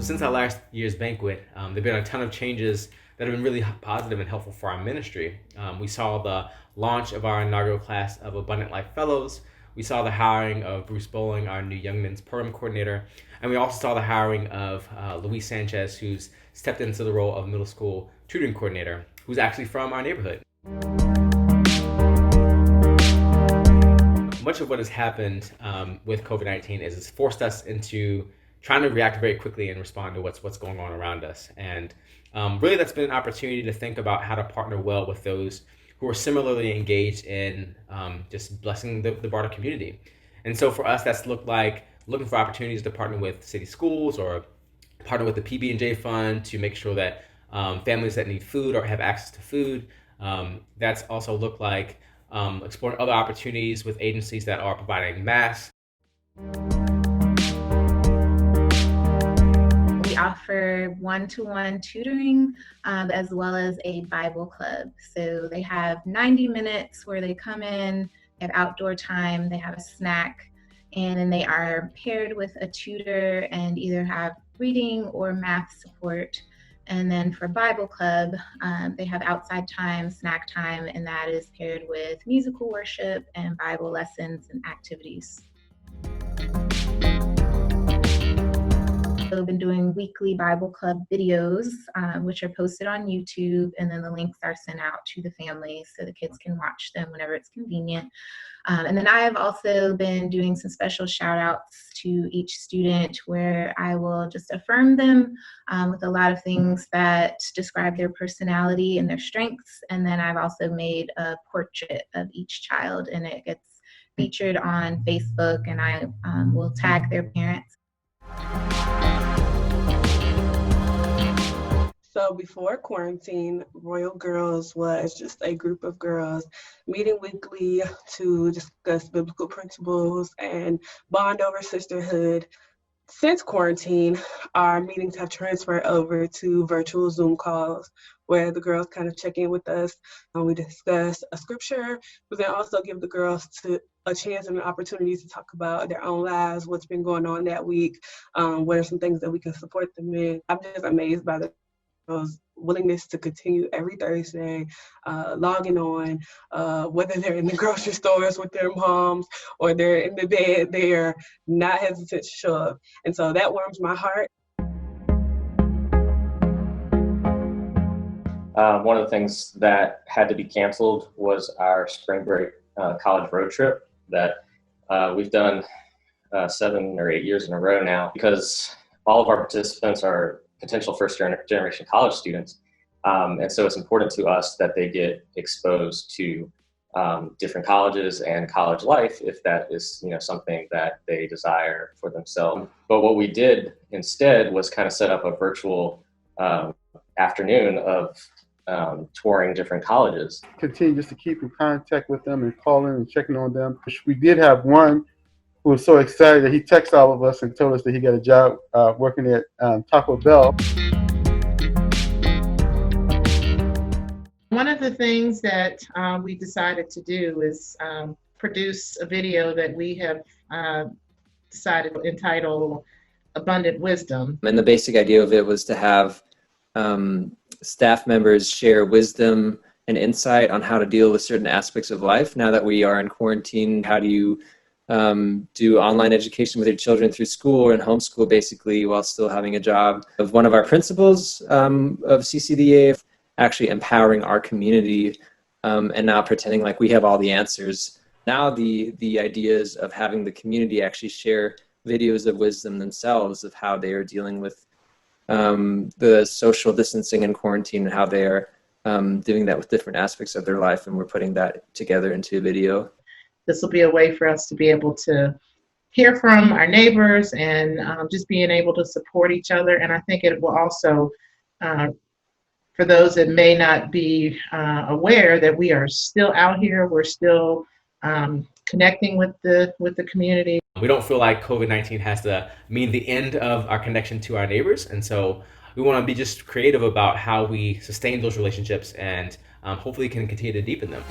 Since our last year's banquet, there have been a ton of changes that have been really positive and helpful for our ministry. We saw the launch of our inaugural class of Abundant Life Fellows. We saw the hiring of Bruce Bowling, our new Young Men's Program Coordinator. And we also saw the hiring of Luis Sanchez, who's stepped into the role of Middle School Tutoring Coordinator, who's actually from our neighborhood. Much of what has happened with COVID-19 is it's forced us into trying to react very quickly and respond to what's going on around us. And really that's been an opportunity to think about how to partner well with those who are similarly engaged in just blessing the broader community. And so for us, that's looked like looking for opportunities to partner with city schools or partner with the PB&J Fund to make sure that families that need food or have access to food. That's also looked like exploring other opportunities with agencies that are providing masks. We offer one-to-one tutoring as well as a Bible club. So they have 90 minutes where they come in, they have outdoor time, they have a snack, and then they are paired with a tutor and either have reading or math support. And then for Bible Club, they have outside time, snack time, and that is paired with musical worship and Bible lessons and activities. We've been doing weekly Bible Club videos, which are posted on YouTube, and then the links are sent out to the families so the kids can watch them whenever it's convenient. And then I have also been doing some special shout outs to each student where I will just affirm them with a lot of things that describe their personality and their strengths. And then I've also made a portrait of each child, and it gets featured on Facebook, and I will tag their parents. So before quarantine, Royal Girls was just a group of girls meeting weekly to discuss biblical principles and bond over sisterhood. Since quarantine, our meetings have transferred over to virtual Zoom calls where the girls kind of check in with us. We discuss a scripture, but then also give the girls a chance and an opportunity to talk about their own lives, what's been going on that week, what are some things that we can support them in. I'm just amazed by the girls' willingness to continue every Thursday, logging on, whether they're in the grocery stores with their moms or they're in the bed, they are not hesitant to show up. And so that warms my heart. One of the things that had to be canceled was our spring break college road trip that we've done 7 or 8 years in a row now, because all of our participants are potential first-generation college students. And so it's important to us that they get exposed to different colleges and college life if that is something that they desire for themselves. But what we did instead was kind of set up a virtual afternoon of touring different colleges. Continue just to keep in contact with them and calling and checking on them. We did have one who was so excited that he texted all of us and told us that he got a job working at Taco Bell. One of the things that we decided to do is produce a video that we have decided to entitle Abundant Wisdom. And the basic idea of it was to have staff members share wisdom and insight on how to deal with certain aspects of life. Now that we are in quarantine, how do you do online education with your children through school and homeschool basically while still having a job? Of one of our principles of CCDA, actually empowering our community and not pretending like we have all the answers. Now the ideas of having the community actually share videos of wisdom themselves of how they are dealing with the social distancing and quarantine and how they are doing that with different aspects of their life, and we're putting that together into a video. This will be a way for us to be able to hear from our neighbors and just being able to support each other. And I think it will also, for those that may not be aware, that we are still out here, we're still connecting with the community. We don't feel like COVID-19 has to mean the end of our connection to our neighbors. And so we want to be just creative about how we sustain those relationships and hopefully can continue to deepen them.